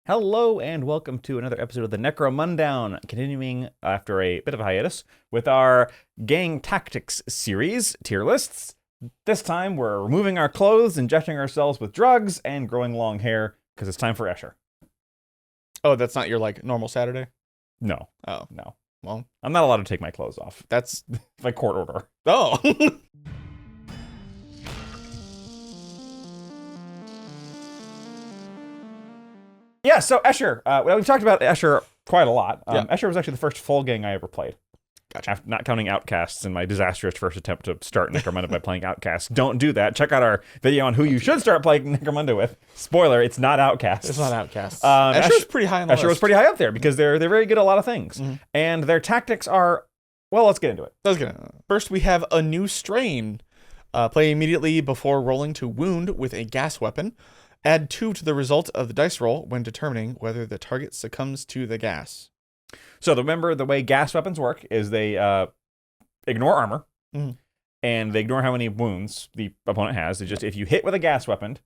Hello and welcome to another episode of the Necromundown, continuing after a bit of a hiatus with our gang tactics series, tier lists. This time we're removing our clothes, injecting ourselves with drugs, and growing long hair because it's time for Escher. Oh, that's not your, normal Saturday? No. Oh. No. Well, I'm not allowed to take my clothes off. that's... by court order. Oh! Yeah, so Escher. We've talked about Escher quite a lot. Yeah. Escher was actually the first full gang I ever played. Gotcha. After, not counting Outcasts in my disastrous first attempt to start Necromunda by playing Outcasts. Don't do that. Check out our video on who you should start playing Necromunda with. Spoiler, it's not Outcasts. It's not Outcasts. Escher's pretty high on the list. Escher was pretty high up there because they're very good at a lot of things. Mm-hmm. And their tactics are, well, let's get into it. First, we have a new strain. Play immediately before rolling to wound with a gas weapon. Add 2 to the result of the dice roll when determining whether the target succumbs to the gas. So remember, the way gas weapons work is they ignore armor, and they ignore how many wounds the opponent has. They just, if you hit with a gas weapon,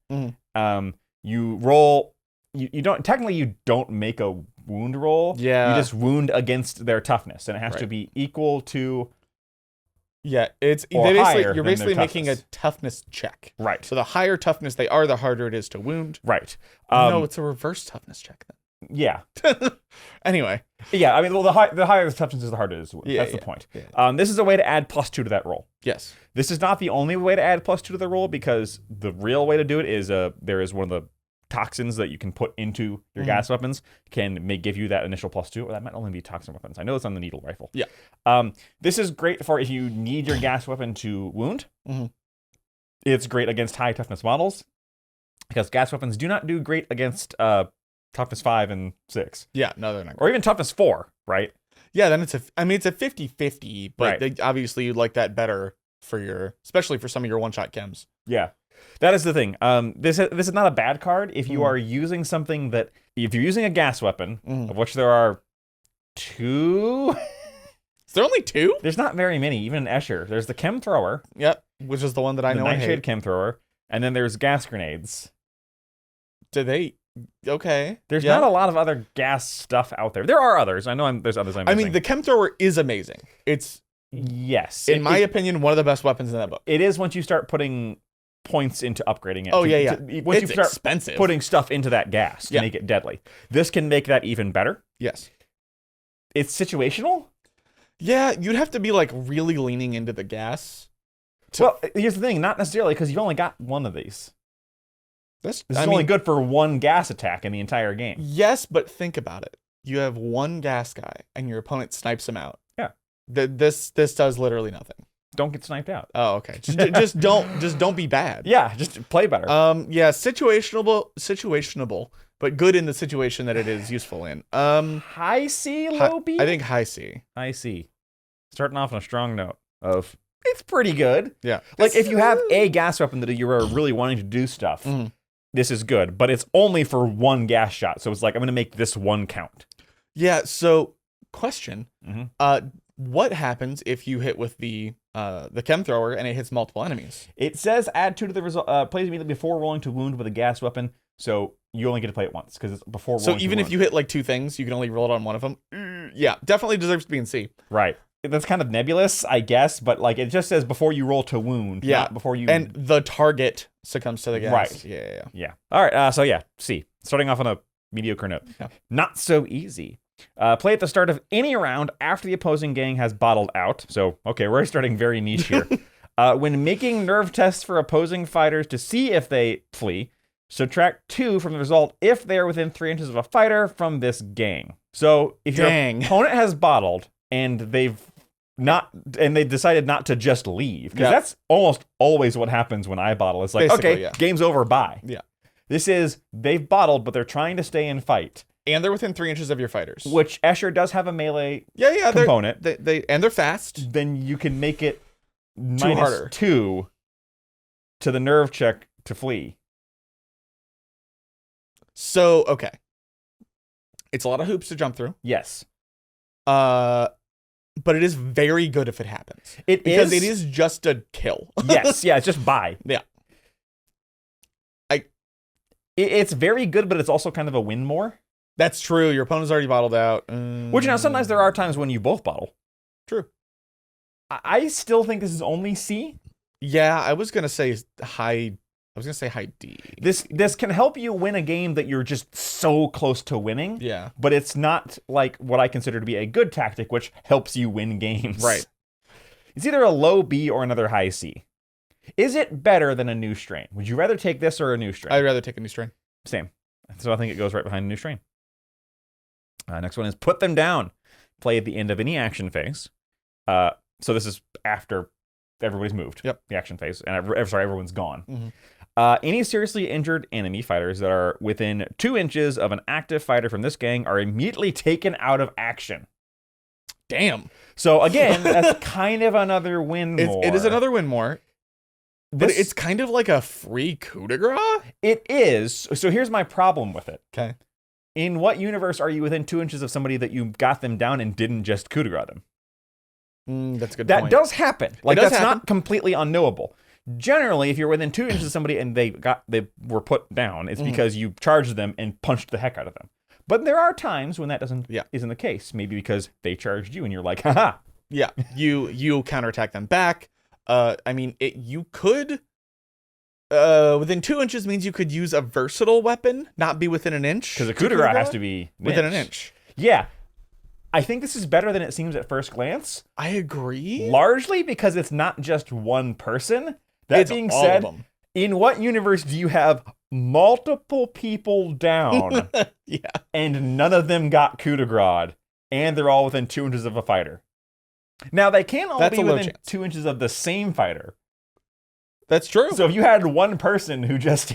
you roll. You don't make a wound roll. Yeah. You just wound against their toughness, and it has to be equal to. Yeah, you're basically making a toughness check. Right. So the higher toughness they are, the harder it is to wound. Right. No, it's a reverse toughness check then. Yeah. Anyway. Yeah, I mean, well, the higher the toughness is, the harder it is to wound. Yeah, That's the point. Yeah. This is a way to add +2 to that roll. Yes. This is not the only way to add +2 to the roll, because the real way to do it is there is one of the toxins that you can put into your gas weapons may give you that initial +2, or that might only be toxin weapons. I know it's on the needle rifle. Yeah. This is great for if you need your gas weapon to wound. It's great against high toughness models, because gas weapons do not do great against toughness 5 and 6. Yeah, no, they're not. Or even toughness 4, right? Yeah, then it's a 50-50, but Right. obviously you'd like that better especially for some of your one-shot chems. Yeah. That is the thing. This is not a bad card if you are using something if you're using a gas weapon, of which there are 2. Is there only 2? There's not very many, even in Escher. There's the chem thrower. Yep, which is the one that I know I hate. The nightshade chem thrower. And then there's gas grenades. Okay. There's not a lot of other gas stuff out there. There are others. I know there's others I'm missing. I mean, the chem thrower is amazing. It's, yes. in my opinion, one of the best weapons in that book. It is once you start putting points into upgrading it. Oh, yeah. Once it's you start expensive. putting stuff into that gas to make it deadly. This can make that even better. Yes. It's situational. Yeah, you'd have to be really leaning into the gas. Well, here's the thing, not necessarily, because you've only got one of these. This is only good for one gas attack in the entire game. Yes, but think about it. You have one gas guy, and your opponent snipes him out. Yeah. This does literally nothing. Don't get sniped out. Oh, okay. Just don't be bad. Yeah, just play better. Yeah, situationable, but good in the situation that it is useful in. High C, low B? I think high C. High C. Starting off on a strong note of it's pretty good. Yeah. If you have a gas weapon that you are really wanting to do stuff, this is good, but it's only for one gas shot. So it's I'm going to make this one count. Yeah, so question. What happens if you hit with the chem thrower and it hits multiple enemies? It says add 2 to the result. Plays immediately before rolling to wound with a gas weapon. So you only get to play it once because it's before rolling. So even if you hit 2 things, you can only roll it on one of them. Yeah, definitely deserves to be in C. Right. That's kind of nebulous, I guess, but it just says before you roll to wound. Yeah. Not before you. And the target succumbs to the gas. Right. Yeah. All right. So yeah, C. Starting off on a mediocre note. Yeah. Not so easy. Play at the start of any round after the opposing gang has bottled out. So, okay, we're starting very niche here. When making nerve tests for opposing fighters to see if they flee, subtract 2 from the result if they are within 3 inches of a fighter from this gang. So, if your opponent has bottled and they decided not to just leave, because that's almost always what happens when I bottle. It's basically, okay, game's over, bye. Yeah. This is, they've bottled, but they're trying to stay and fight. And they're within 3 inches of your fighters. Which Escher does have a melee component. And they're fast. Then you can make it harder. -2 to the nerve check to flee. So, okay. It's a lot of hoops to jump through. Yes. But it is very good if it happens. Because it is just a kill. Yes, yeah, it's just bye. Yeah. It's very good, but it's also kind of a win more. That's true. Your opponent's already bottled out. Which now sometimes there are times when you both bottle. True. I still think this is only C. Yeah, I was gonna say high D. This can help you win a game that you're just so close to winning. Yeah. But it's not like what I consider to be a good tactic, which helps you win games. Right. It's either a low B or another high C. Is it better than a new strain? Would you rather take this or a new strain? I'd rather take a new strain. Same. So I think it goes right behind a new strain. Next one is put them down. Play at the end of any action phase. So this is after everybody's moved. Yep. The action phase. And everyone's gone. Mm-hmm. Any seriously injured enemy fighters that are within 2 inches of an active fighter from this gang are immediately taken out of action. Damn. So again, that's kind of another win more. It is another win more. But it's kind of like a free coup de grace? It is. So here's my problem with it. Okay. In what universe are you within 2 inches of somebody that you got them down and didn't just coup de grace them? That's a good That point. does happen. Like, does that's happen. not completely unknowable. Generally, if you're within 2 inches of somebody and they were put down, it's because you charged them and punched the heck out of them. But there are times when that isn't the case. Maybe because they charged you and you're like, haha. Yeah. You counterattack them back. I mean, you could within 2 inches means you could use a versatile weapon, not be within an inch. Because a coup de grace has to be within an inch. Yeah. I think this is better than it seems at first glance. I agree. Largely because it's not just one person. That being said, in what universe do you have multiple people down and none of them got coup de grace and they're all within 2 inches of a fighter? Now, they can't all be within 2 inches of the same fighter. That's true. So if you had one person who just...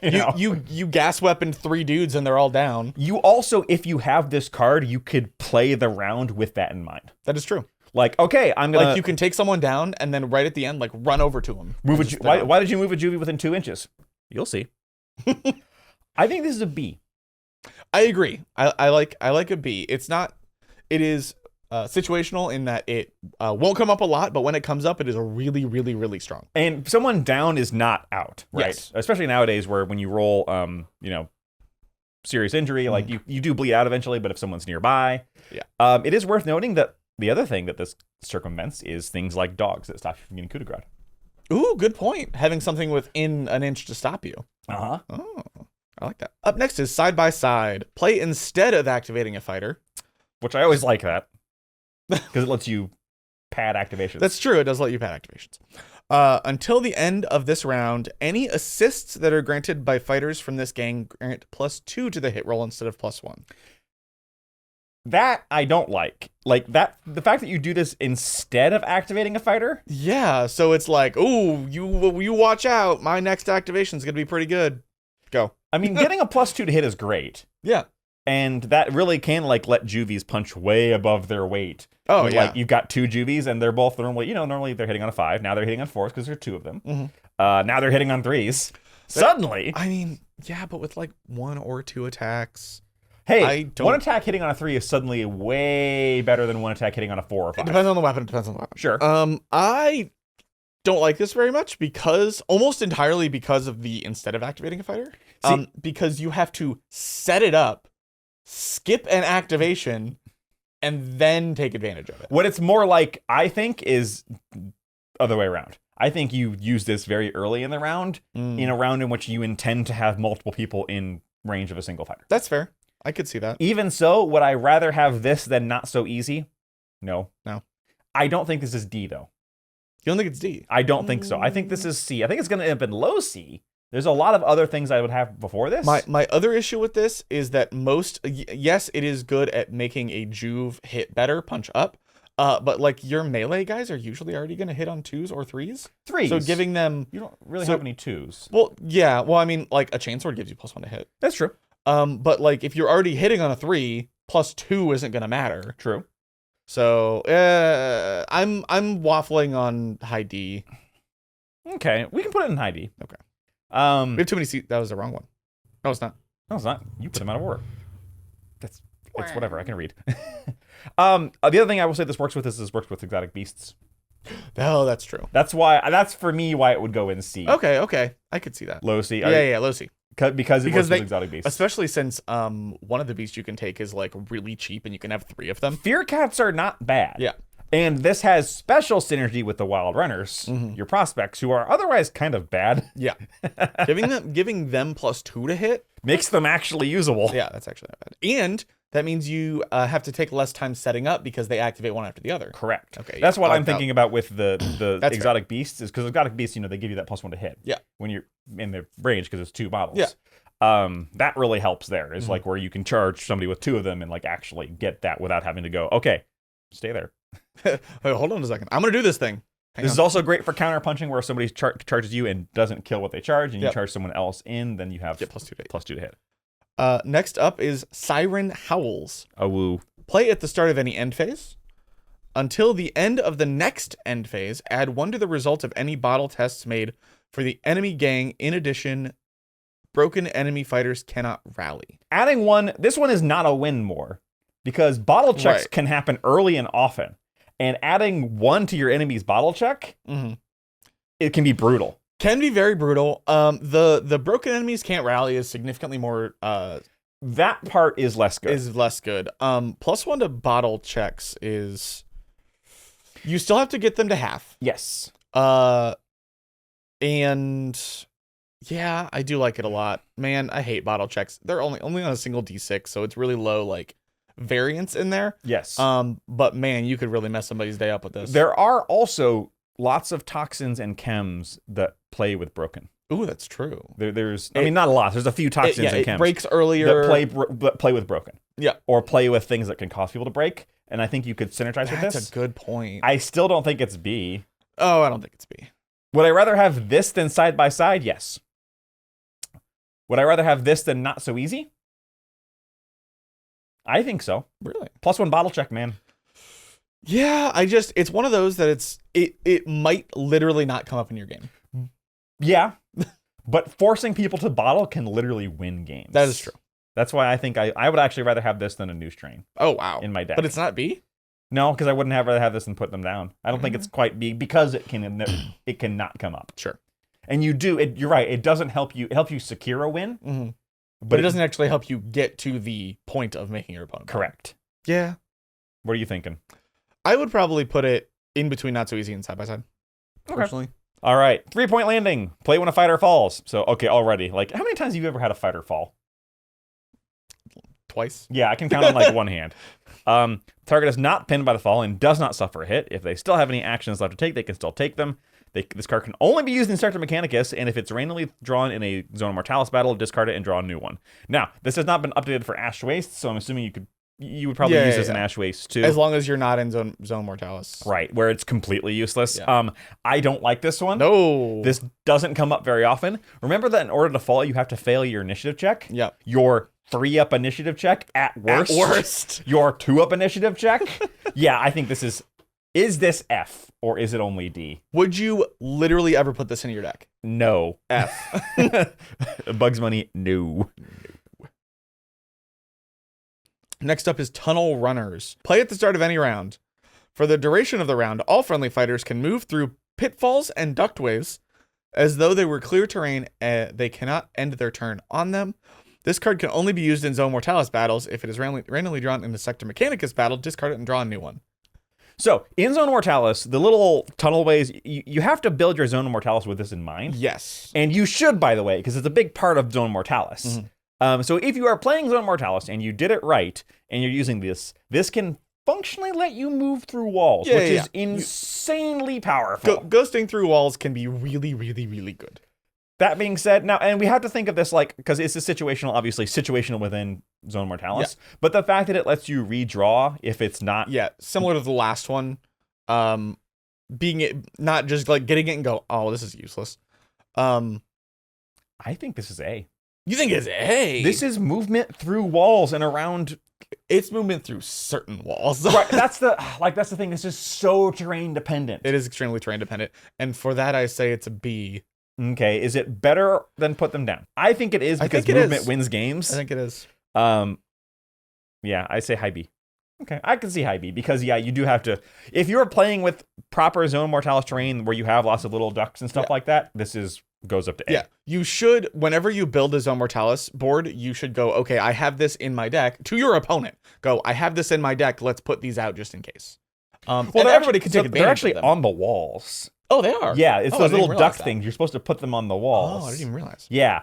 You gas weaponed 3 dudes and they're all down. You also, if you have this card, you could play the round with that in mind. That is true. Like, okay, I'm gonna... Like, you can take someone down and then right at the end, like, run over to him. Why did you move a juvie within 2 inches? You'll see. I think this is a B. I agree. I like a B. It's not... It is situational in that it won't come up a lot, but when it comes up, it is a really, really, really strong. And someone down is not out, right? Yes. Especially nowadays where when you roll, serious injury, like you do bleed out eventually, but if someone's nearby. Yeah. It is worth noting that the other thing that this circumvents is things like dogs that stop you from getting coup de grace. Ooh, good point. Having something within an inch to stop you. Uh-huh. Oh, I like that. Up next is side by side. Play instead of activating a fighter. Which I always like that. Because it lets you pad activations. That's true. It does let you pad activations. Until the end of this round, any assists that are granted by fighters from this gang grant +2 to the hit roll instead of +1. That I don't like. Like, that, the fact that you do this instead of activating a fighter. Yeah, so it's like, ooh, you watch out. My next activation is going to be pretty good. Go. I mean, getting a +2 to hit is great. Yeah. And that really can, like, let juvies punch way above their weight. Oh, yeah. Like, you've got 2 juvies, and they're both normally they're hitting on a 5. Now they're hitting on 4s because there's 2 of them. Mm-hmm. Now they're hitting on 3s. Suddenly. I mean, yeah, but with, like, 1 or 2 attacks. Hey, 1 attack hitting on a 3 is suddenly way better than 1 attack hitting on a 4 or 5. It depends on the weapon. Sure. I don't like this very much almost entirely because of the instead of activating a fighter. Because you have to set it up, skip an activation, and then take advantage of it. What it's more like, I think, is other way around. I think you use this very early in the round, in a round in which you intend to have multiple people in range of a single fighter. That's fair. I could see that. Even so, would I rather have this than not so easy? No. I don't think this is D, though. You don't think it's D? I don't think so. I think this is C. I think it's going to end up in low C. There's a lot of other things I would have before this. My other issue with this is that yes, it is good at making a juve hit better, punch up. But like your melee guys are usually already going to hit on 2s or 3s. 3s. So giving them... You don't really have any 2s. Well, yeah. Well, I mean, like a chainsword gives you +1 to hit. That's true. But like if you're already hitting on a 3, +2 isn't going to matter. True. So I'm waffling on high D. Okay, we can put it in high D. Okay. We have too many seats. That was the wrong one. No, it's not. No, it's not. You put them out of order. It's whatever. I can read. The other thing I will say this works with is this works with exotic beasts. Oh, that's true. That's for me why it would go in C. Okay. I could see that. Low C. Yeah, low C. Because it works they, with exotic beasts. especially since one of the beasts you can take is like really cheap and you can have 3 of them. Fear cats are not bad. Yeah. And this has special synergy with the wild runners, your prospects, who are otherwise kind of bad. Yeah. giving them +2 to hit makes them actually usable. Yeah, that's actually not bad. And that means you have to take less time setting up because they activate one after the other. Correct. Okay. That's what I'm thinking about with the exotic fair. beasts, is because exotic beasts, they give you that +1 to hit. Yeah. When you're in the range, because it's 2 models. Yeah. That really helps there. Is like where you can charge somebody with 2 of them and like actually get that without having to go, okay, stay there. Wait, hold on a second. I'm going to do this thing. This is also great for counter punching, where somebody charges you and doesn't kill what they charge, and you charge someone else in, then you have +2 to hit. +2 to hit. Next up is Siren Howls. A woo. Play at the start of any end phase. Until the end of the next end phase, add 1 to the result of any bottle tests made for the enemy gang. In addition, broken enemy fighters cannot rally. Adding 1, this one is not a win more, because bottle checks can happen early and often. And adding 1 to your enemy's bottle check, it can be brutal. Can be very brutal. The broken enemies can't rally is significantly more. That part is less good. +1 to bottle checks is. You still have to get them to half. Yes. And yeah, I do like it a lot. Man, I hate bottle checks. They're only on a single D6, so it's really low variance in there. Yes. But man, you could really mess somebody's day up with this. There are also lots of toxins and chems that play with broken. Ooh, that's true. There's not a lot. There's a few toxins and chems. It breaks earlier. That play with broken. Yeah. Or play with things that can cause people to break. And I think you could synergize with this. That's a good point. I still don't think it's B. Oh, I don't think it's B. Would I rather have this than side by side? Yes. Would I rather have this than not so easy? I think so. Really? +1 bottle check, man. Yeah, it's one of those that it might literally not come up in your game. Yeah. But forcing people to bottle can literally win games. That is true. That's why I think I would actually rather have this than a news train. Oh, wow. In my deck. But it's not B? No, because I wouldn't rather have this than put them down. I don't think it's quite B, because it cannot come up. Sure. And you're right, it doesn't help you secure a win. Mm-hmm. But it doesn't actually help you get to the point of making your opponent. Correct. Yeah. What are you thinking? I would probably put it in between not so easy and side by side. Personally. All right. 3-point landing. Play when a fighter falls. So, okay, already. Like, how many times have you ever had a fighter fall? Twice. Yeah, I can count on one hand. Target is not pinned by the fall and does not suffer a hit. If they still have any actions left to take, they can still take them. This card can only be used in Sector Mechanicus, and if it's randomly drawn in a Zone of Mortalis battle, discard it and draw a new one. Now, this has not been updated for Ash Waste, so I'm assuming you would probably use this in Ash Waste too. As long as you're not in Zone Mortalis. Right, where it's completely useless. Yeah. I don't like this one. No. This doesn't come up very often. Remember that in order to fall, you have to fail your initiative check? Yeah. Your 3-up initiative check at worst. At worst. Your 2-up initiative check? Yeah, I think this is this F or is it only D? Would you literally ever put this in your deck? No. F. Bugs Money, no. Next up is Tunnel Runners. Play at the start of any round. For the duration of the round, all friendly fighters can move through pitfalls and ductways as though they were clear terrain. They cannot end their turn on them. This card can only be used in Zone Mortalis battles. If it is randomly drawn in the Sector Mechanicus battle, discard it and draw a new one. So, in Zone Mortalis, the little tunnelways, you have to build your Zone Mortalis with this in mind. Yes. And you should, by the way, because it's a big part of Zone Mortalis. So if you are playing Zone Mortalis and you did it right, and you're using this can functionally let you move through walls, which is insanely powerful. Ghosting through walls can be really, really, really good. That being said, now, and we have to think of this because it's a situational, obviously, situational within Zone Mortalis, but the fact that it lets you redraw if it's not... Yeah, similar to the last one, being it, not just getting it and go, oh, this is useless. I think this is A. You think it's A? This is movement through walls and around... It's movement through certain walls. Right, that's the thing. This is so terrain dependent. It is extremely terrain dependent. And for that, I say it's a B. Okay, is it better than put them down? I think it is because movement wins games. I think it is. Yeah, I say high B. Okay, I can see high B because you do have to. If you're playing with proper Zone Mortalis terrain where you have lots of little ducks and stuff like that, this is goes up to A. Yeah, you should, whenever you build a Zone Mortalis board, you should go, okay, I have this in my deck, to your opponent. Go, I have this in my deck, let's put these out just in case. Well, and everybody can take they're advantage actually of them. on the walls. Oh, they are? Yeah, it's Oh, those I didn't little realize duck that. things. You're supposed to put them on the walls. Oh, I didn't even realize. Yeah.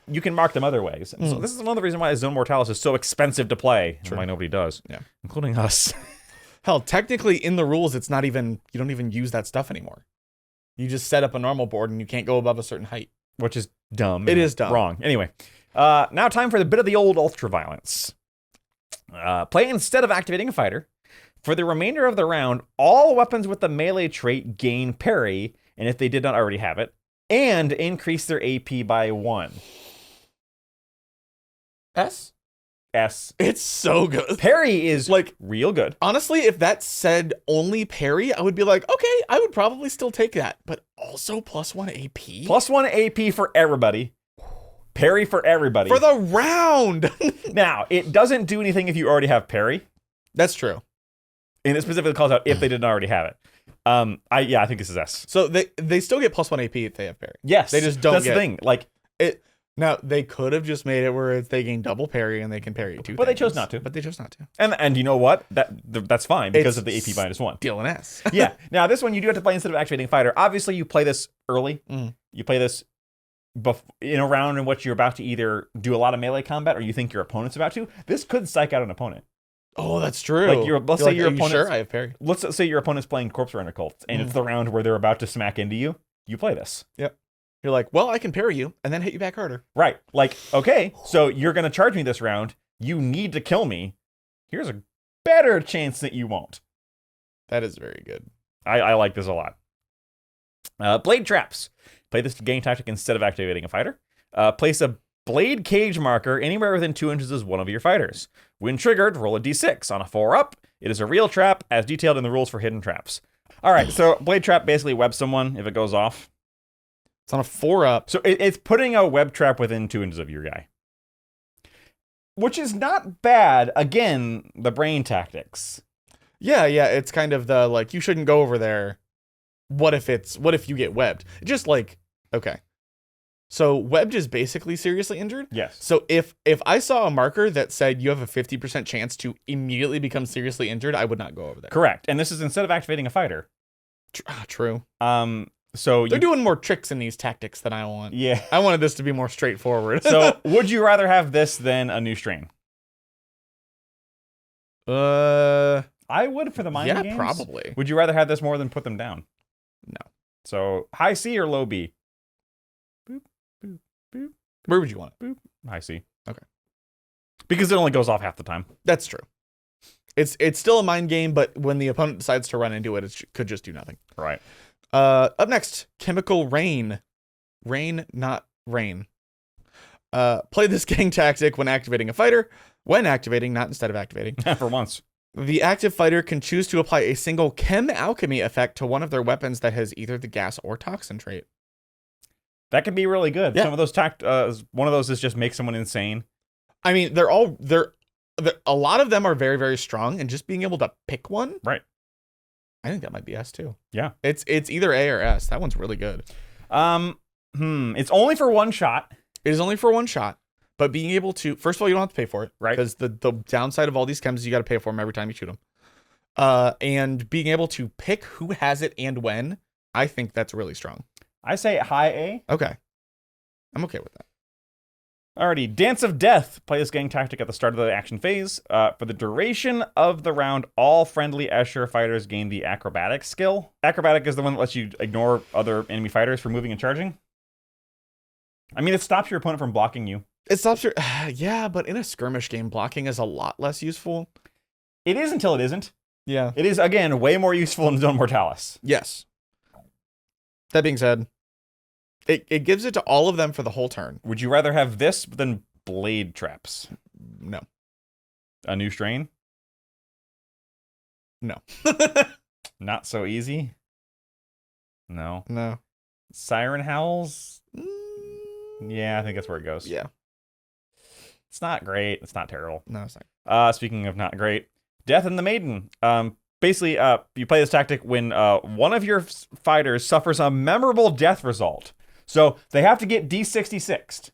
You can mark them other ways. And so this is another reason why Zone Mortalis is so expensive to play, and why nobody does. Yeah. Including us. Hell, technically in the rules, it's not even, you don't even use that stuff anymore. You just set up a normal board and you can't go above a certain height. Which is dumb. It is dumb. Wrong. Anyway, now time for the bit of the old ultraviolence. Play instead of activating a fighter. For the remainder of the round, all weapons with the melee trait gain parry, and if they did not already have it, and increase their AP by 1. S? S. It's so good. Parry is like real good. Honestly, if that said only parry, I would be like, okay, I would probably still take that. But also +1 AP? +1 AP for everybody. Parry for everybody. For the round! Now, it doesn't do anything if you already have parry. That's true. And it specifically calls out if they didn't already have it. I think this is S. So they still get +1 AP if they have parry. Yes. They just don't That's get the thing. Like, it. Now, they could have just made it where they gain double parry and they can parry 2 But they things. chose not to. But they chose not to. and you know what? That's fine because of the AP -1. Deal an S. Yeah. Now, this one you do have to play instead of activating a fighter. Obviously, you play this early. You play this in a round in which you're about to either do a lot of melee combat or you think your opponent's about to. This could psych out an opponent. Oh, that's true. Like let's say your opponent. Sure, I have parry. Let's say your opponent's playing Corpse Runner Cults, and it's the round where they're about to smack into you. You play this. Yep. You're like, well, I can parry you and then hit you back harder. Right. Like, okay, so you're gonna charge me this round. You need to kill me. Here's a better chance that you won't. That is very good. I like this a lot. Blade traps. Play this game tactic instead of activating a fighter. Place a blade cage marker anywhere within 2 inches of one of your fighters. When triggered, roll a d6. On a 4-up, it is a real trap as detailed in the rules for hidden traps. All right, so blade trap basically webs someone if it goes off. It's on a 4-up. So it's putting a web trap within 2 inches of your guy. Which is not bad. Again, the brain tactics. Yeah, it's kind of the, like, you shouldn't go over there. What if you get webbed? Just like, okay. So webbed is basically seriously injured? Yes. So if I saw a marker that said you have a 50% chance to immediately become seriously injured, I would not go over there. Correct. And this is instead of activating a fighter. True. So they're doing more tricks in these tactics than I want. Yeah. I wanted this to be more straightforward. So would you rather have this than a new strain? I would for the mind games. Yeah, probably. Would you rather have this more than put them down? No. So high C or low B? Boop, boop, boop. Where would you want it? Boop. High C. Okay. Because it only goes off half the time. That's true. It's still a mind game, but when the opponent decides to run into it, it could just do nothing. Right. Up next, Chemical Rain. Rain, not rain. Play this gang tactic when activating a fighter. When activating, not instead of activating. For once. The active fighter can choose to apply a single Chem Alchemy effect to one of their weapons that has either the gas or toxin trait. That can be really good. Yeah. Some of those one of those is just make someone insane. I mean, a lot of them are very, very strong, and just being able to pick one. Right. I think that might be S too. Yeah. It's either A or S. That one's really good. It's only for one shot. It is only for one shot, but being able to, first of all, you don't have to pay for it, right? Because the downside of all these chems is you got to pay for them every time you shoot them. And being able to pick who has it and when, I think that's really strong. I say high A. Okay. I'm okay with that. Alrighty, Dance of Death. Play this gang tactic at the start of the action phase. For the duration of the round, all friendly Escher fighters gain the acrobatic skill. Acrobatic is the one that lets you ignore other enemy fighters for moving and charging. I mean, it stops your opponent from blocking you. It stops your... Yeah, but in a skirmish game, blocking is a lot less useful. It is until it isn't. Yeah. It is, again, way more useful in Zone Mortalis. Yes. That being said, it gives it to all of them for the whole turn. Would you rather have this than blade traps? No. A new strain? No. Not so easy? No. No. Siren Howls? Yeah, I think that's where it goes. Yeah. It's not great. It's not terrible. No, it's not. Speaking of not great, Death and the Maiden. Basically, you play this tactic when one of your fighters suffers a memorable death result. So they have to get D66'd.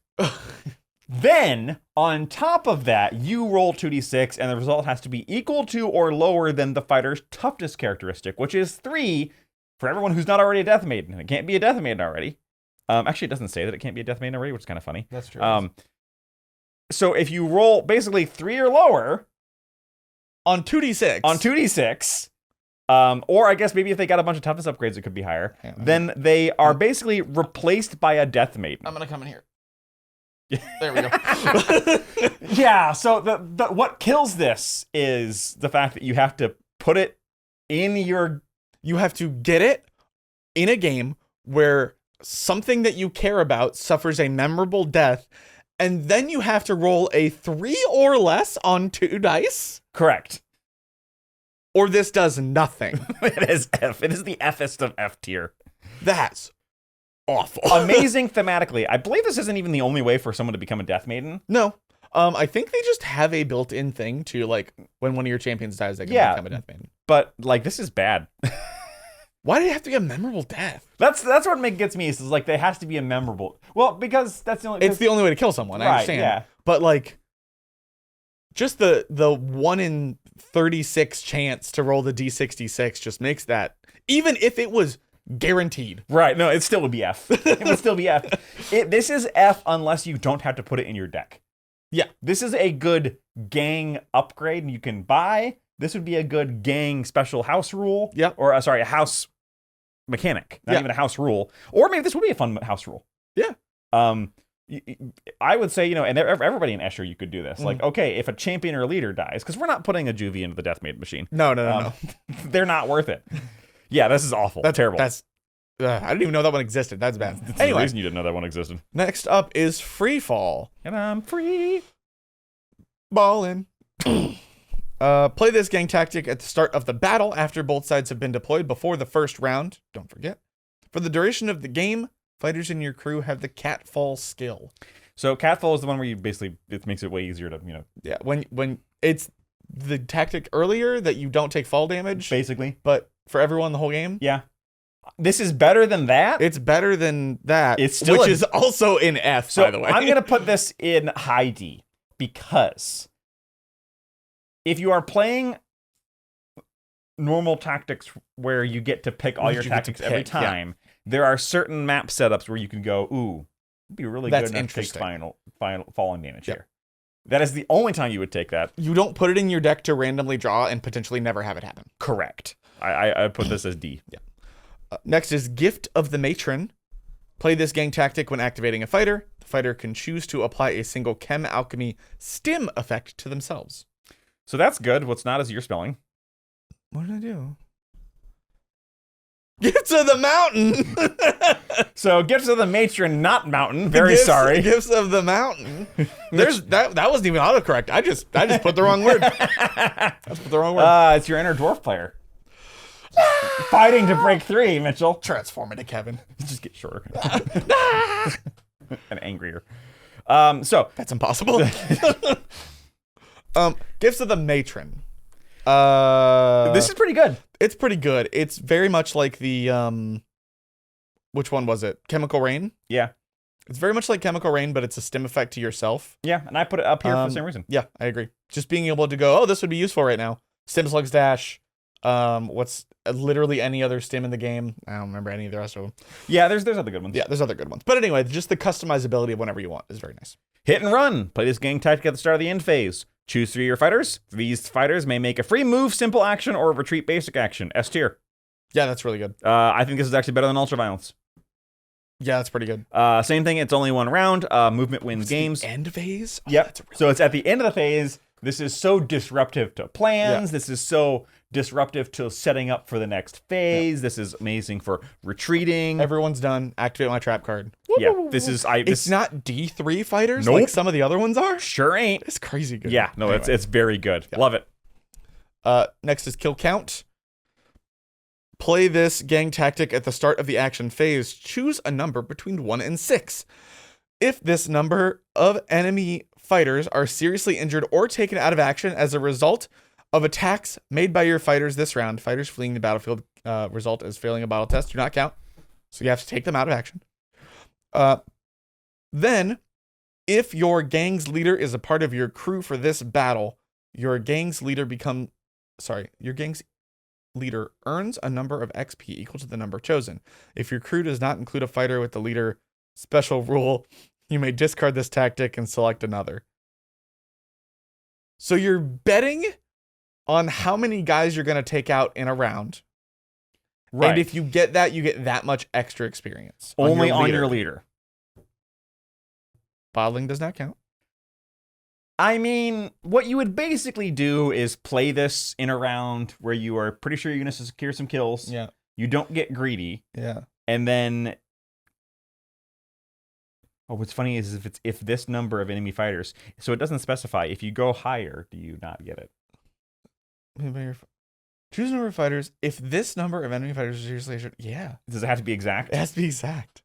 Then, on top of that, you roll 2d6, and the result has to be equal to or lower than the fighter's toughness characteristic, which is 3 for everyone who's not already a Death Maiden. It can't be a Death Maiden already. Actually, it doesn't say that it can't be a Death Maiden already, which is kind of funny. That's true. So if you roll basically 3 or lower on 2d6, or I guess maybe if they got a bunch of toughness upgrades, it could be higher. Then they are basically replaced by a Death Maiden. I'm gonna come in here. There we go. Yeah. So the what kills this is the fact that you have to put it in your. You have to get it in a game where something that you care about suffers a memorable death, and then you have to roll a 3 or less on 2 dice. Correct. Or this does nothing. It is F. It is the F'est of F tier. That's awful. Amazing thematically. I believe this isn't even the only way for someone to become a Death Maiden. No. I think they just have a built-in thing to, like, when one of your champions dies, they can become a Death Maiden. But, like, this is bad. Why do you have to be a memorable death? That's what gets me is like they has to be a memorable. Well, because that's the only. It's the only way to kill someone. I understand. Yeah. But like, just the 1 in 36 chance to roll the D66 just makes that, even if it was guaranteed. Right. No, it still would be F. It would still be F. This is F unless you don't have to put it in your deck. Yeah. This is a good gang upgrade you can buy. This would be a good gang special house rule. Yeah. Or sorry, a house mechanic, not even a house rule. Or maybe this would be a fun house rule. Yeah. I would say, and everybody in Escher, you could do this. Like, okay, if a champion or a leader dies, because we're not putting a juvie into the Death Maiden machine. No. They're not worth it. Yeah, this is awful. That's terrible. I didn't even know that one existed. That's bad. That's anyway, the reason you didn't know that one existed. Next up is Free Fall. And I'm free. Ballin'. Play this gang tactic at the start of the battle after both sides have been deployed before the first round. Don't forget. For the duration of the game, fighters in your crew have the catfall skill. So catfall is the one where you basically, it makes it way easier to, Yeah, when it's the tactic earlier that you don't take fall damage. Basically. But for everyone the whole game. Yeah. This is better than that. It's better than that. It's still which is also in F, by the way. I'm going to put this in high D because if you are playing normal tactics where you get to pick all your tactics every time, there are certain map setups where you can go, ooh, it'd be really good to take final falling damage here. That is the only time you would take that. You don't put it in your deck to randomly draw and potentially never have it happen. Correct. I put this as D. Yeah. Next is Gift of the Matron. Play this gang tactic when activating a fighter. The fighter can choose to apply a single Chem Alchemy Stim effect to themselves. So that's good. What's not is your spelling. What did I do? Gifts of the Mountain. So Gifts of the Matron, not Mountain. Very sorry. Gifts of the Mountain. There's that wasn't even autocorrect. I just put the wrong word. It's your inner dwarf player. Fighting to break 3, Mitchell. Transform into Kevin. Just get shorter. And angrier. So that's impossible. Gifts of the Matron. This is pretty good. It's pretty good. It's very much like the which one was it? Chemical Rain? Yeah. It's very much like Chemical Rain, but it's a stim effect to yourself. Yeah, and I put it up here for the same reason. Yeah, I agree. Just being able to go, oh, this would be useful right now. Stim Slugs Dash. What's literally any other stim in the game? I don't remember any of the rest of them. Yeah, there's other good ones. Yeah, there's other good ones. But anyway, just the customizability of whenever you want is very nice. Hit and run. Play this gang tactic at the start of the end phase. Choose 3 of your fighters. These fighters may make a free move, simple action, or retreat basic action. S tier. Yeah, that's really good. I think this is actually better than Ultraviolence. Yeah, that's pretty good. Same thing. It's only 1 round. Movement wins games. The end phase? Oh, yep. So it's at the end of the phase. This is so disruptive to plans. Yeah. This is so disruptive to setting up for the next phase. Yeah. This is amazing for retreating. Everyone's done. Activate my trap card. Yeah, this is... It's not D3 fighters like some of the other ones are? Sure ain't. It's crazy good. Yeah, no, anyway. It's very good. Yeah. Love it. Next is Kill Count. Play this gang tactic at the start of the action phase. Choose a number between 1 and 6. If this number of enemy fighters are seriously injured or taken out of action as a result of attacks made by your fighters this round, fighters fleeing the battlefield result as failing a battle test do not count. So you have to take them out of action. Then, if your gang's leader is a part of your crew for this battle, your gang's leader earns a number of XP equal to the number chosen. If your crew does not include a fighter with the leader special rule, you may discard this tactic and select another. So you're betting on how many guys you're going to take out in a round. Right. And if you get that, you get that much extra experience. Only on your leader. Bottling does not count. I mean, what you would basically do is play this in a round where you are pretty sure you're going to secure some kills. Yeah. You don't get greedy. Yeah. And then... Oh, what's funny is if this number of enemy fighters... So it doesn't specify. If you go higher, do you not get it? Choose a number of fighters. If this number of enemy fighters is seriously... Yeah. Does it have to be exact? It has to be exact.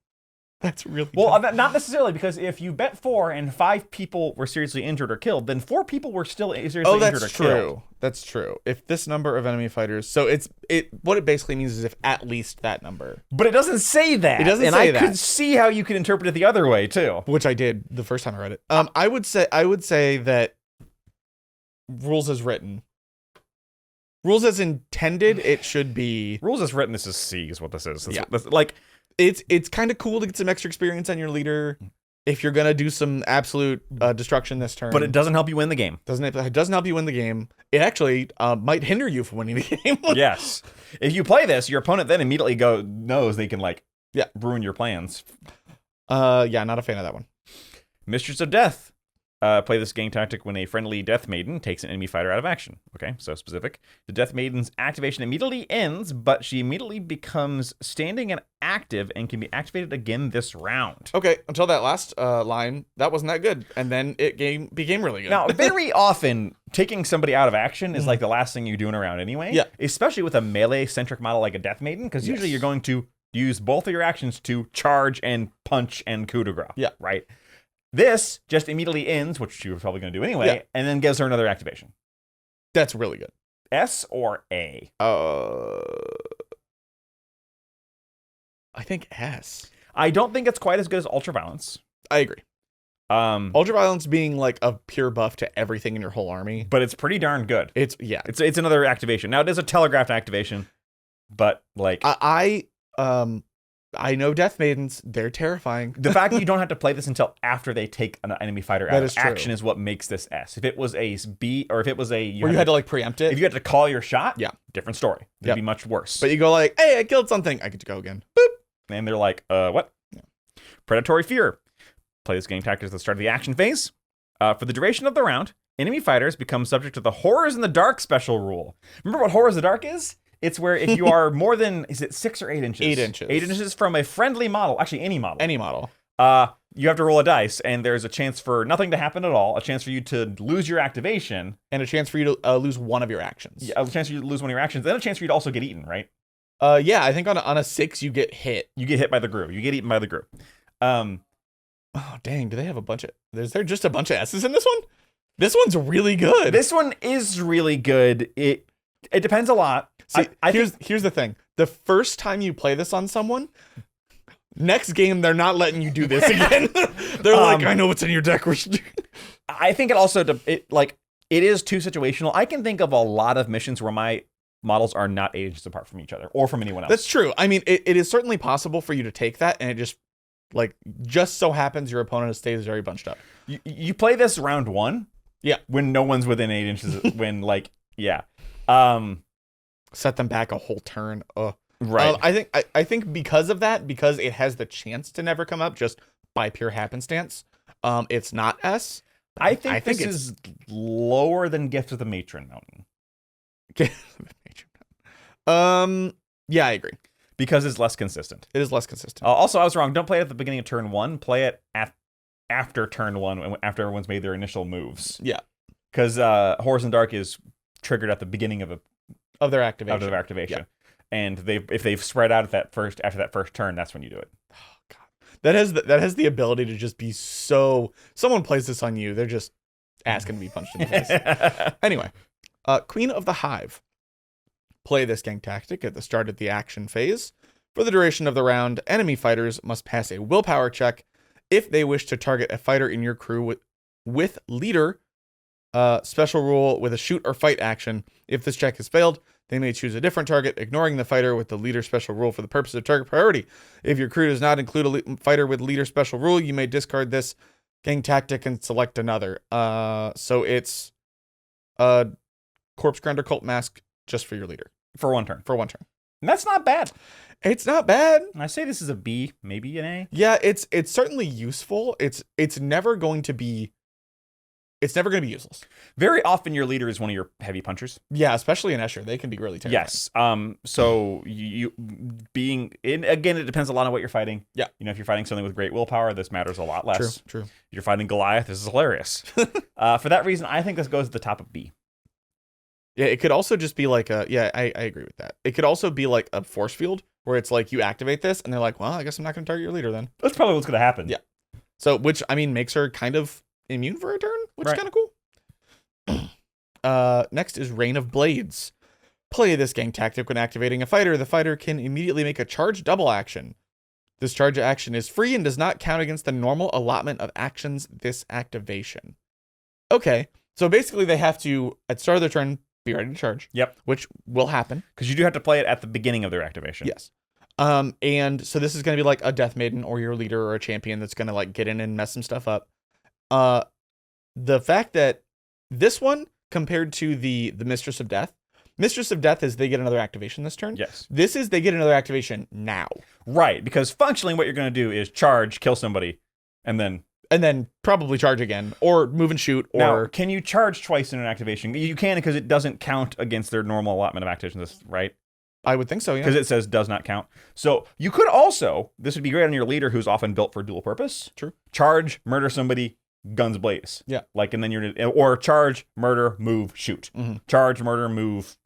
That's really well, not necessarily, because if you bet 4 and 5 people were seriously injured or killed, then 4 people were still seriously injured or killed. That's true. If this number of enemy fighters, so what it basically means is if at least that number. But it doesn't say that. It doesn't and say I that. could see how you could interpret it the other way too. Which I did the first time I read it. I would say that rules as written. Rules as intended, it should be. Rules as written, this is C is what this is. Yeah. Like it's kind of cool to get some extra experience on your leader if you're gonna do some absolute destruction this turn. But it doesn't help you win the game. It doesn't help you win the game. It actually might hinder you from winning the game. Yes. If you play this, your opponent then immediately knows they can ruin your plans. Yeah, not a fan of that one. Mistress of Death. Play this game tactic when a friendly Death Maiden takes an enemy fighter out of action. Okay, so specific. The Death Maiden's activation immediately ends, but she immediately becomes standing and active and can be activated again this round. Okay, until that last line, that wasn't that good, and then it became really good. Now, very often, taking somebody out of action is like the last thing you do in a round anyway. Yeah. Especially with a melee-centric model like a Death Maiden, because usually you're going to use both of your actions to charge and punch and coup de grace. Yeah. Right? This just immediately ends, which you were probably going to do anyway, and then gives her another activation. That's really good. S or A? I think S. I don't think it's quite as good as Ultraviolence. I agree. Ultraviolence being like a pure buff to everything in your whole army. But it's pretty darn good. It's another activation. Now, it is a telegraphed activation, but like... I know Death Maidens. They're terrifying. The fact that you don't have to play this until after they take an enemy fighter out of action true. is what makes this S. If it was a B, or if it was a... Where you had to like preempt it. If you had to call your shot, different story. It'd be much worse. But you go like, hey, I killed something. I get to go again. Boop. And they're like, what? Yeah. Predatory Fear. Play this game tactic at the start of the action phase. For the duration of the round, enemy fighters become subject to the Horrors in the Dark special rule. Remember what Horrors in the Dark is? It's where if you are more than, is it 6 or 8 inches? 8 inches. 8 inches from a friendly model. Actually, any model. Any model. You have to roll a dice, and there's a chance for nothing to happen at all, a chance for you to lose your activation. And a chance for you to lose one of your actions. Yeah, a chance for you to lose one of your actions, and a chance for you to also get eaten, right? Yeah, I think on a 6, you get hit. You get hit by the group. You get eaten by the group. Oh, dang. Do they have a bunch of... Is there just a bunch of S's in this one? This one's really good. This one is really good. It depends a lot. See, here's the thing. The first time you play this on someone, next game they're not letting you do this again. They're like, I know what's in your deck. I think it also it is too situational. I can think of a lot of missions where my models are not 8 inches apart from each other or from anyone else. That's true. I mean, it is certainly possible for you to take that, and it just so happens your opponent stays very bunched up. You play this round 1. Yeah. When no one's within 8 inches. When set them back a whole turn. Right. I think because of that, because it has the chance to never come up just by pure happenstance, it's not S. I think this is lower than Gift of the Matron Mountain. Yeah, I agree. Because it's less consistent. It is less consistent. Also, I was wrong. Don't play it at the beginning of turn 1. Play it after turn 1, after everyone's made their initial moves. Yeah. Because Horrors in the Dark is triggered at the beginning of their activation. Yeah. And if they've spread out after that first turn, that's when you do it. Oh god. That has the ability to just be so... Someone plays this on you, they're just asking to be punched in the face. Anyway, Queen of the Hive. Play this gang tactic at the start of the action phase. For the duration of the round, enemy fighters must pass a willpower check if they wish to target a fighter in your crew with leader special rule with a shoot or fight action. If this check has failed, they may choose a different target, ignoring the fighter with the leader special rule for the purpose of target priority. If your crew does not include a fighter with leader special rule, you may discard this gang tactic and select another. So it's a corpse grinder cult mask just for your leader. For one turn. And that's not bad. It's not bad. I say this is a B, maybe an A. Yeah, it's certainly useful. It's never going to be useless. Very often your leader is one of your heavy punchers. Yeah, especially in Escher. They can be really terrifying. Yes. So you being in, again, it depends a lot on what you're fighting. Yeah. You know, if you're fighting something with great willpower, this matters a lot less. True. If you're fighting Goliath, this is hilarious. For that reason, I think this goes to the top of B. Yeah, it could also just be like I agree with that. It could also be like a force field where it's like you activate this and they're like, well, I guess I'm not going to target your leader then. That's probably what's going to happen. Yeah. So, which, I mean, makes her kind of immune for a turn, which is kind of cool. Next is Rain of Blades. Play this gang tactic when activating a fighter. The fighter can immediately make a charge double action. This charge action is free and does not count against the normal allotment of actions this activation. Okay, so basically they have to, at the start of their turn, be ready to charge. Yep. Which will happen. Because you do have to play it at the beginning of their activation. Yes. And so this is going to be like a Death Maiden or your leader or a champion that's going to like get in and mess some stuff up. The fact that this one compared to the Mistress of Death is they get another activation this turn. Yes. This is they get another activation now. Right, because functionally what you're going to do is charge, kill somebody, and then probably charge again or move and shoot. Or now, can you charge twice in an activation? You can because it doesn't count against their normal allotment of activations, right? I would think so, yeah. Because it says does not count. So you could also, this would be great on your leader who's often built for dual purpose. True. Charge, murder somebody, guns blaze. Yeah. Like, and then or charge, murder, move, shoot. Mm-hmm. Charge, murder, move.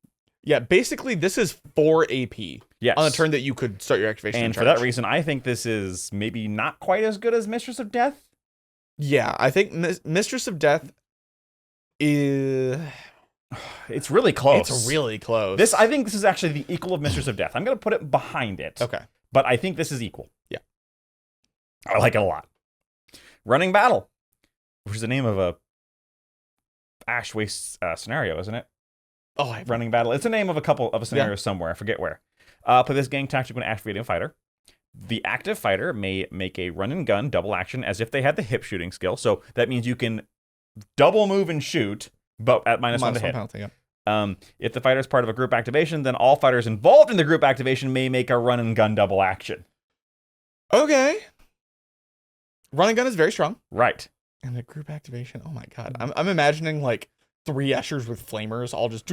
Yeah, basically this is 4 AP. Yes. On a turn that you could start your activation. And for that reason, I think this is maybe not quite as good as Mistress of Death. Yeah, I think Mistress of Death is... It's really close. It's really close. I think this is actually the equal of Mistress of Death. I'm going to put it behind it. Okay. But I think this is equal. Yeah. I like it a lot. Running Battle, which is the name of a Ash Waste scenario, isn't it? Oh, Running Battle. It's the name of a couple of scenarios somewhere. I forget where. Play this gang tactic when activating a fighter. The active fighter may make a run and gun double action as if they had the hip shooting skill. So that means you can double move and shoot, but at -1 to hit. Penalty, yeah. If the fighter is part of a group activation, then all fighters involved in the group activation may make a run and gun double action. Okay. Run and gun is very strong. Right. And the group activation, oh my god. I'm imagining like 3 Eschers with flamers all just...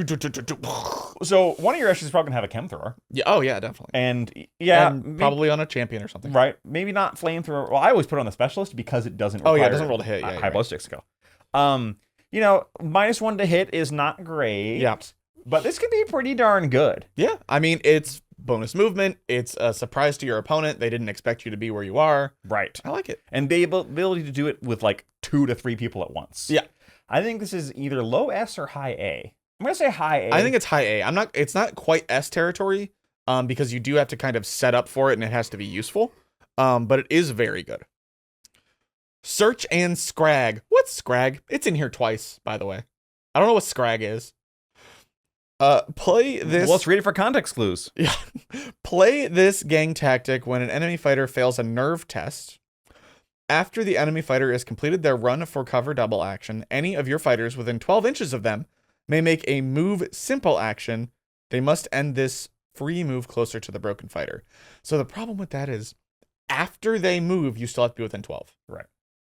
So one of your Eschers is probably going to have a chem thrower. Yeah, oh yeah, definitely. And yeah, and probably on a champion or something. Right. Maybe not flamethrower. Well, I always put it on the specialist because it doesn't require it doesn't roll to hit. Yeah, high ballistic skill. You know, -1 to hit is not great. Yeah. But this could be pretty darn good. Yeah. I mean, it's bonus movement. It's a surprise to your opponent. They didn't expect you to be where you are. Right. I like it. And the ability to do it with like 2 to 3 people at once. Yeah. I think this is either low S or high A. I'm going to say high A. I think it's high A. It's not quite S territory, because you do have to kind of set up for it and it has to be useful. But it is very good. Search and Scrag. What's Scrag? It's in here twice, by the way. I don't know what Scrag is. Play this. Well, let's read it for context clues. Yeah. Play this gang tactic when an enemy fighter fails a nerve test. After the enemy fighter has completed their run for cover double action, any of your fighters within 12 inches of them may make a move simple action. They must end this free move closer to the broken fighter. So the problem with that is after they move, you still have to be within 12. Right.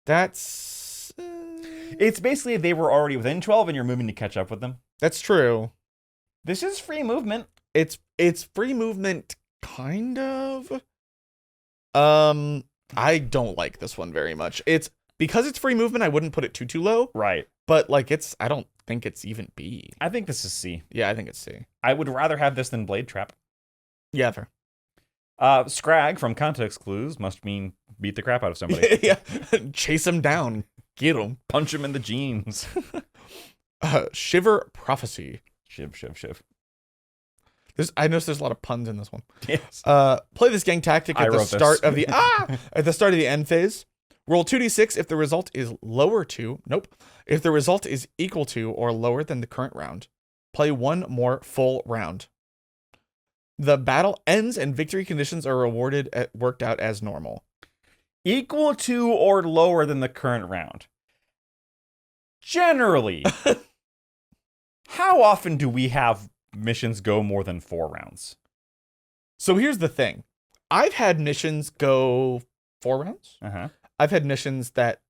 That's... It's basically they were already within 12 and you're moving to catch up with them. That's true. This is free movement. It's free movement, kind of. I don't like this one very much. It's because it's free movement, I wouldn't put it too low. Right. But like I don't think it's even B. I think this is C. Yeah, I think it's C. I would rather have this than Blade Trap. Yeah, fair. Scrag from context clues must mean beat the crap out of somebody. Yeah. Chase him down. Get him. Punch him in the jeans. Shiver Prophecy. Shiv. I noticed there's a lot of puns in this one. Yes. Play this gang tactic at the start of the at the start of the end phase. Roll 2d6 if the result is if the result is equal to or lower than the current round. Play one more full round. The battle ends and victory conditions are worked out as normal. Equal to or lower than the current round. Generally, how often do we have missions go more than 4 rounds? So here's the thing. I've had missions go 4 rounds. Uh-huh. I've had missions that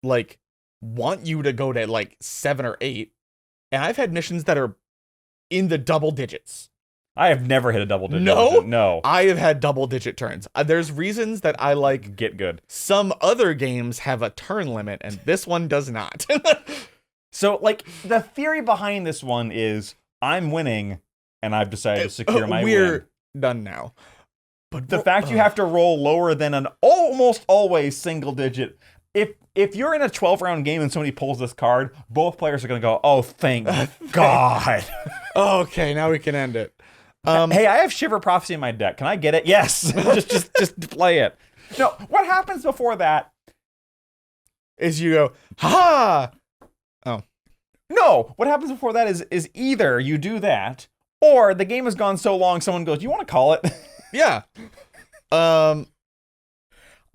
like want you to go to like 7 or 8. And I've had missions that are in the double digits. I have never hit a double digit. No. I have had double digit turns. There's reasons that I like get good. Some other games have a turn limit and this one does not. So like the theory behind this one is I'm winning and I've decided to secure my win. We're done now. But the fact you have to roll lower than an almost always single digit. If you're in a 12-round game and somebody pulls this card, both players are going to go, "Oh, thank God." Okay, now we can end it. Hey, I have Shiver Prophecy in my deck. Can I get it? Yes. just play it. No, what happens before that is you go, "Ha!" Oh. No, what happens before that is either you do that or the game has gone so long someone goes, "You want to call it?" Yeah.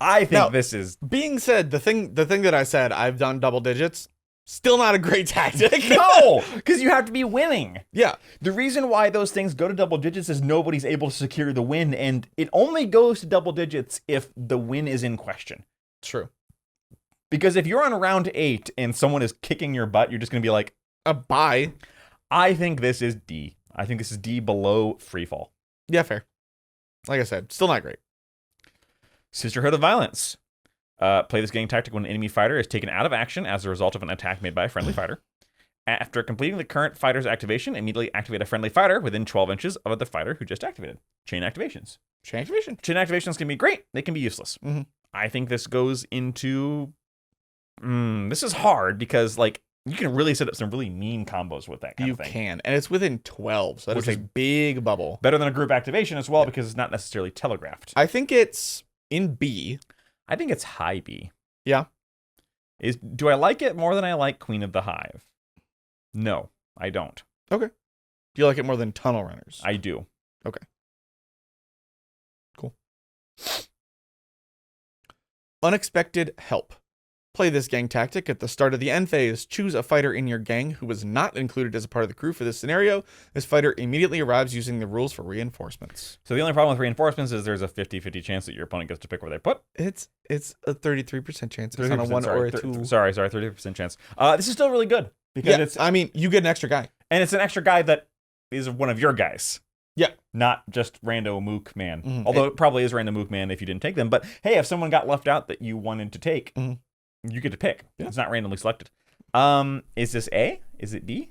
I think now, this is being said, the thing that I said, I've done double digits, still not a great tactic. No, because you have to be winning. Yeah. The reason why those things go to double digits is nobody's able to secure the win, and it only goes to double digits if the win is in question. True. Because if you're on round 8 and someone is kicking your butt, you're just going to be like, bye. I think this is D. I think this is D below freefall. Yeah, fair. Like I said, still not great. Sisterhood of Violence. Play this gang tactic when an enemy fighter is taken out of action as a result of an attack made by a friendly fighter. After completing the current fighter's activation, immediately activate a friendly fighter within 12 inches of the fighter who just activated. Chain activations. Chain activations can be great. They can be useless. Mm-hmm. I think this goes into... this is hard because, like, you can really set up some really mean combos with that kind of thing. You can, and it's within 12, so that is a big bubble. Better than a group activation as well because it's not necessarily telegraphed. I think it's in B. I think it's high B. Yeah. Do I like it more than I like Queen of the Hive? No, I don't. Okay. Do you like it more than Tunnel Runners? I do. Okay. Cool. Unexpected help. Play this gang tactic at the start of the end phase. Choose a fighter in your gang who was not included as a part of the crew for this scenario. This fighter immediately arrives using the rules for reinforcements. So the only problem with reinforcements is there's a 50-50 chance that your opponent gets to pick where they put. It's a 33% chance. It's on a 1 or a 2. Sorry, 30% chance. This is still really good because you get an extra guy. And it's an extra guy that is one of your guys. Yeah. Not just rando mook man. Mm-hmm. Although it probably is rando mook man if you didn't take them. But hey, if someone got left out that you wanted to take, you get to pick. Yeah. It's not randomly selected. Is this A? Is it D?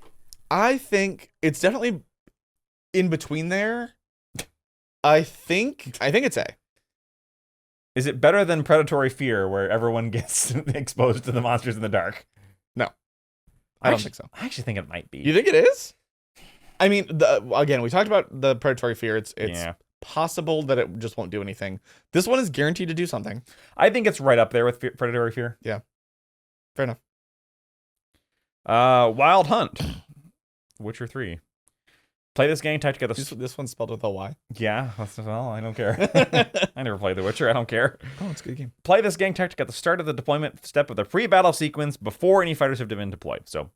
I think it's definitely in between there. I think it's A. Is it better than Predatory Fear, where everyone gets exposed to the monsters in the dark? No. I don't think so. I actually think it might be. You think it is? I mean, again, we talked about the Predatory Fear. It's possible that it just won't do anything. This one is guaranteed to do something. I think it's right up there with Predatory Fear. Yeah. Fair enough. Wild Hunt. Witcher 3. Play this gang tactic at the... This one's spelled with a Y? Yeah. Well, I don't care. I never played The Witcher. I don't care. Oh, it's a good game. Play this gang tactic at the start of the deployment step of the pre-battle sequence before any fighters have been deployed. So,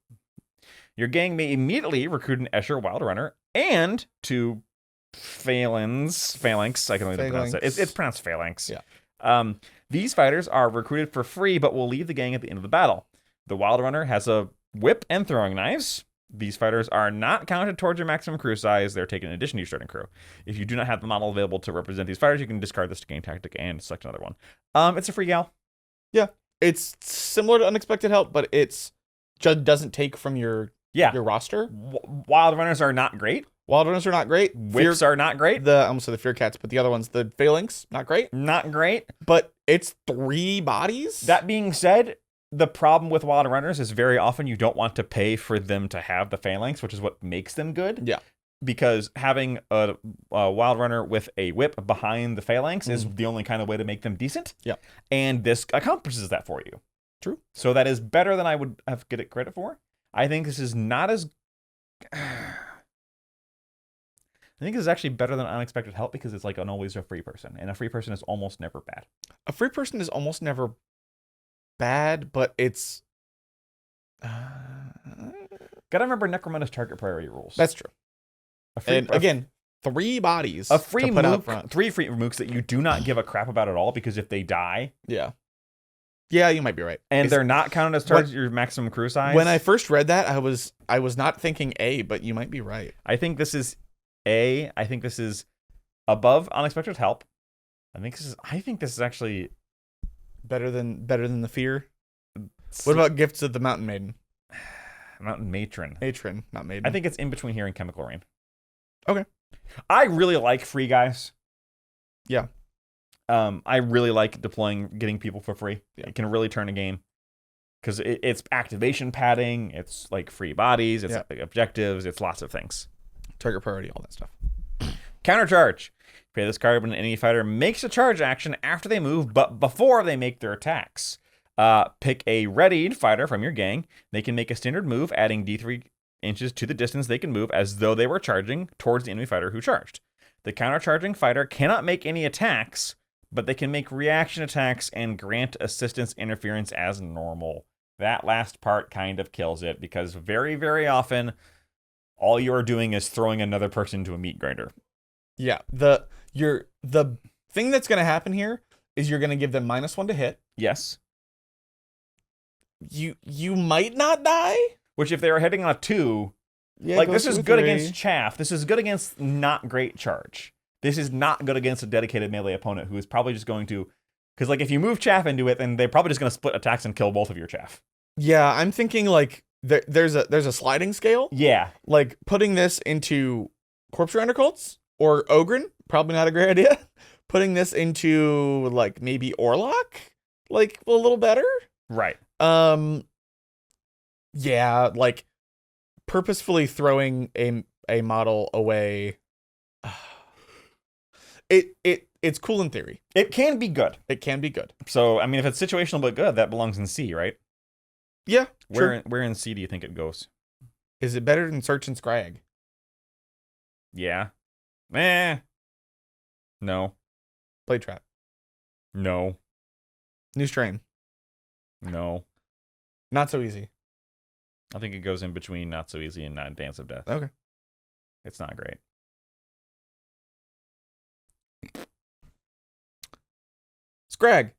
your gang may immediately recruit an Escher Wild Runner and 2 Phalanx. I can only pronounce it. It's pronounced Phalanx. Yeah. These fighters are recruited for free, but will leave the gang at the end of the battle. The Wild Runner has a whip and throwing knives. These fighters are not counted towards your maximum crew size. They're taken in addition to your starting crew. If you do not have the model available to represent these fighters, you can discard this gang tactic and select another one. It's a free gal. Yeah. It's similar to Unexpected Help, but it's just doesn't take from your roster. Wild Runners are not great. Wild Runners are not great. Whips are not great. I almost said the Fear Cats, but the other ones, the Phalanx, not great. Not great. But it's 3 bodies. That being said, the problem with Wild Runners is very often you don't want to pay for them to have the Phalanx, which is what makes them good. Yeah. because having a wild runner with a whip behind the phalanx is the only kind of way to make them decent. Yeah. And this accomplishes that for you. True. So that is better than I would have get it credit for. I think this is not as... I think this is actually better than unexpected help because it's like an always a free person. And a free person is almost never bad. A free person is almost never bad, but it's... Gotta remember Necromunda's target priority rules. That's true. Again, 3 bodies. A free to put out mook, front. 3 free mooks that you do not give a crap about at all because if they die... Yeah. Yeah, you might be right. And they're not counted as towards your maximum crew size. When I first read that, I was not thinking A, but you might be right. I think this is A. I think this is above unexpected help. I think this is actually better than the fear. What about Gifts of the Mountain Maiden? Mountain Matron. Matron, not Maiden. I think it's in between here and Chemical Rain. Okay. I really like free guys. Yeah. I really like getting people for free. Yeah. It can really turn a game because it's activation padding. It's like free bodies. It's like objectives. It's lots of things. Target priority, all that stuff. Countercharge. Pay this card when an enemy fighter makes a charge action after they move, but before they make their attacks. Pick a readied fighter from your gang. They can make a standard move, adding D3 inches to the distance they can move as though they were charging towards the enemy fighter who charged. The countercharging fighter cannot make any attacks, but they can make reaction attacks and grant assistance interference as normal. That last part kind of kills it because very, very often all you are doing is throwing another person into a meat grinder. Yeah. The thing that's going to happen here is you're going to give them -1 to hit. Yes. You might not die. Which if they were hitting on a 2, like this is good against chaff. This is good against not great charge. This is not good against a dedicated melee opponent who is probably just going to, because like if you move chaff into it, then they're probably just going to split attacks and kill both of your chaff. Yeah, I'm thinking like there's a sliding scale. Yeah, like putting this into Corpse Grinder cults or Ogren, probably not a great idea. Putting this into like maybe Orlok, like a little better. Right. Yeah, like purposefully throwing a model away. It's cool in theory. It can be good. It can be good. So, I mean, if it's situational but good, that belongs in C, right? Yeah. Where in C do you think it goes? Is it better than Search and Scrag? Yeah. No. Blade Trap. No. New Strain. No. Not so easy. I think it goes in between Not So Easy and Not Dance of Death. Okay. It's not great. Scrag.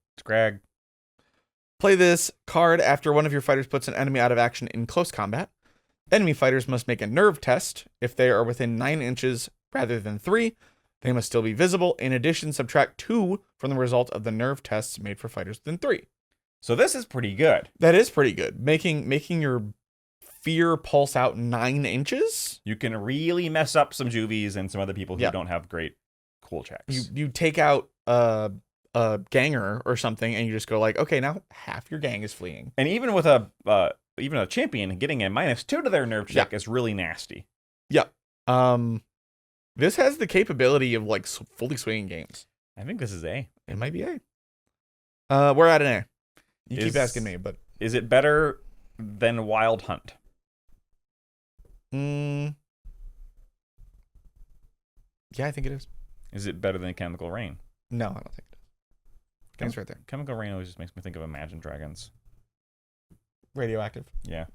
Play this card after one of your fighters puts an enemy out of action in close combat. Enemy fighters must make a nerve test. If they are within 9 inches rather than 3, they must still be visible. In addition, subtract 2 from the result of the nerve tests made for fighters within 3. So this is pretty good. That is pretty good. Making your fear pulse out 9 inches. You can really mess up some juvies and some other people who don't have great cool checks. You take out a ganger or something, and you just go like, okay, now half your gang is fleeing. And even with a champion getting a -2 to their nerve check is really nasty. Yeah. This has the capability of like fully swinging games. I think this is A. It might be A. We're at an A. You keep asking me, but is it better than Wild Hunt? Yeah, I think it is. Is it better than Chemical Rain? No, I don't think it is. It's right there. Chemical Rain always just makes me think of Imagine Dragons. Radioactive. Yeah.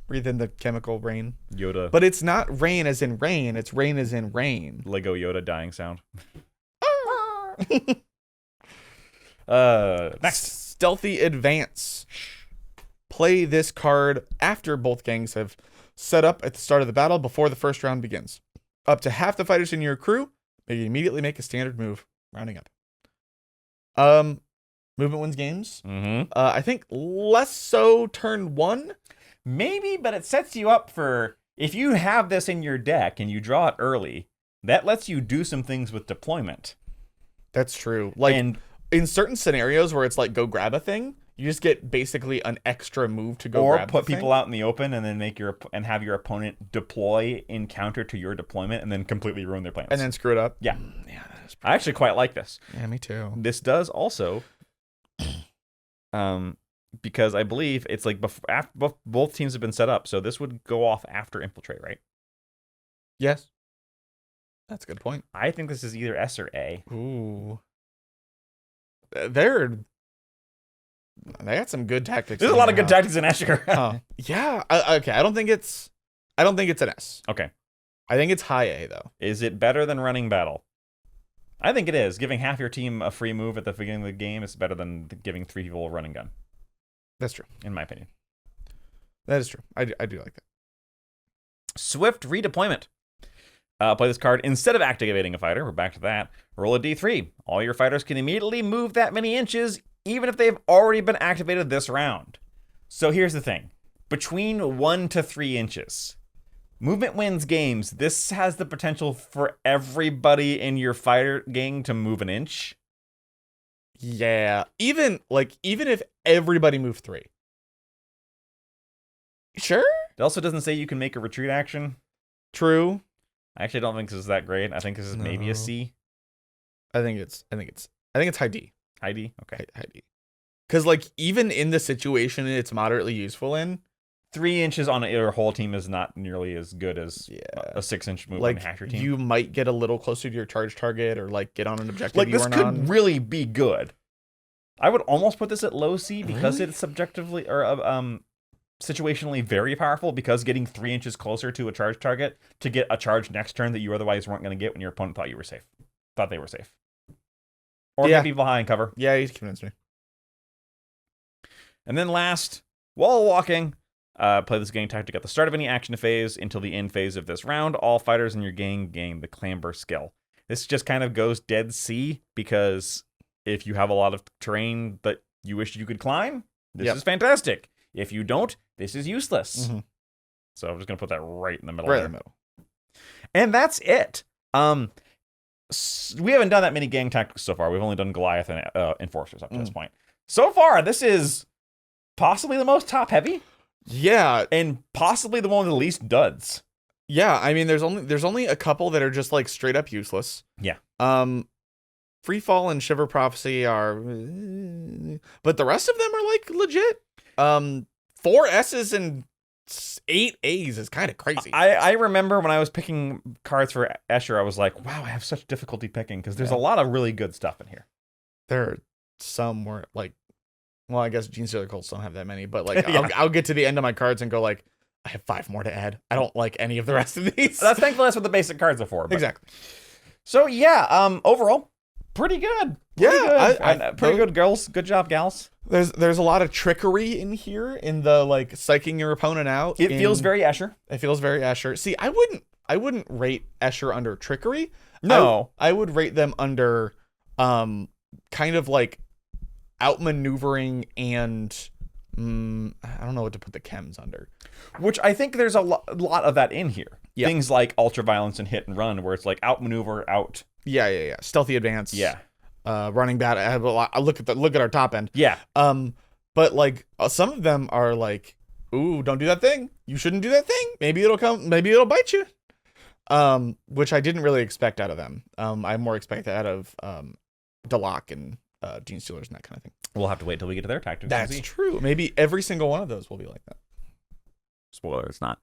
Breathe in the chemical rain. Yoda. But it's not rain as in rain. It's rain as in rain. Lego Yoda dying sound. Next. Stealthy Advance. Play this card after both gangs have set up at the start of the battle before the first round begins. Up to half the fighters in your crew may immediately make a standard move, rounding up. Movement wins games. Mm-hmm. I think less so turn 1. Maybe, but it sets you up for, if you have this in your deck and you draw it early, that lets you do some things with deployment. That's true. Like in certain scenarios where it's like go grab a thing, You just get basically an extra move to go or grab put the people thing. out in the open and then have your opponent deploy in counter to your deployment and then completely ruin their plans. And then screw it up. Yeah. Yeah, that is I actually quite like this. Yeah, me too. This does also, because I believe it's like after both teams have been set up, so this would go off after infiltrate, right? Yes. That's a good point. I think this is either S or A. Ooh. They got some good tactics. There's a lot of good tactics in Escher. Huh. Yeah. Okay. I don't think it's an S. Okay. I think it's high A though. Is it better than running battle? I think it is. Giving half your team a free move at the beginning of the game is better than giving 3 people a running gun. That's true. In my opinion. That is true. I do like that. Swift redeployment. Play this card instead of activating a fighter. We're back to that. Roll a d3. All your fighters can immediately move that many inches, even if they've already been activated this round. So here's the thing. Between 1 to 3 inches. Movement wins games. This has the potential for everybody in your fighter gang to move an inch. Yeah. Even if everybody moved 3. Sure? It also doesn't say you can make a retreat action. True. I actually don't think this is that great. I think this is maybe a No. C. I think it's high D. High D? Okay. High D. Because even in the situation it's moderately useful in, 3 inches on your whole team is not nearly as good as a 6-inch move on half your team. you might get a little closer to your charge target or get on an objective you this weren't could on. really be good. I would almost put this at low C because Really? it's subjectively or situationally very powerful, because getting 3 inches closer to a charge target to get a charge next turn that you otherwise weren't going to get when your opponent thought they were safe. Or get people behind cover. Yeah, you convinced me. And then last, wall walking. Play this gang tactic at the start of any action phase until the end phase of this round. All fighters in your gang gain the clamber skill. This just kind of goes dead C, because if you have a lot of terrain that you wish you could climb, this is fantastic. If you don't, this is useless. Mm-hmm. So I'm just going to put that right in the middle. Right in the middle. And that's it. We haven't done that many gang tactics so far. We've only done Goliath and Enforcers up to this point. So far, this is possibly the most top-heavy. Yeah. And possibly the one with the least duds. Yeah, I mean, there's only a couple that are just straight up useless. Yeah. Freefall and Shiver Prophecy are, but the rest of them are legit. 4 S's and 8 A's is kind of crazy. I remember when I was picking cards for Escher, I was like, wow, I have such difficulty picking, because there's a lot of really good stuff in here. There are some where well, I guess Gene Stealer Colts don't have that many, but I'll get to the end of my cards and go I have 5 more to add. I don't like any of the rest of these. Thankfully that's what the basic cards are for. But. Exactly. So yeah, overall, pretty good. Pretty good, girls. Good job, gals. There's a lot of trickery in here in the psyching your opponent out. It feels very Escher. It feels very Escher. See, I wouldn't rate Escher under trickery. No, I would rate them under kind of outmaneuvering and I don't know what to put the chems under. Which I think there's a lot of that in here. Yeah. Things like ultraviolence and hit and run, where it's outmaneuver, out. Yeah. Stealthy advance. Yeah. Running bat. I have a lot. I look at our top end. Yeah. But some of them are ooh, don't do that thing. You shouldn't do that thing. Maybe it'll come. Maybe it'll bite you. Which I didn't really expect out of them. I more expect that out of Deloc and Gene Stealers and that kind of thing. We'll have to wait till we get to their tactics. That's true. Maybe every single one of those will be like that. Spoiler, it's not.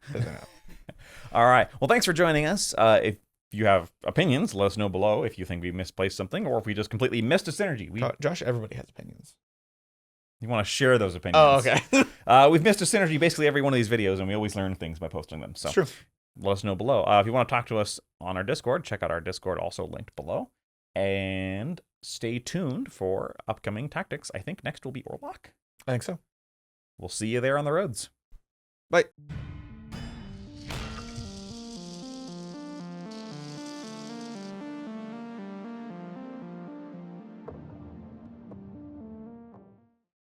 All right. Well, thanks for joining us. If you have opinions, let us know below if you think we misplaced something or if we just completely missed a synergy. Josh, everybody has opinions. You want to share those opinions. Oh, okay. We've missed a synergy basically every one of these videos, and we always learn things by posting them. So it's true. Let us know below. If you want to talk to us on our Discord, check out our Discord, also linked below. And stay tuned for upcoming tactics. I think next will be Orlok. I think so. We'll see you there on the roads. Bye.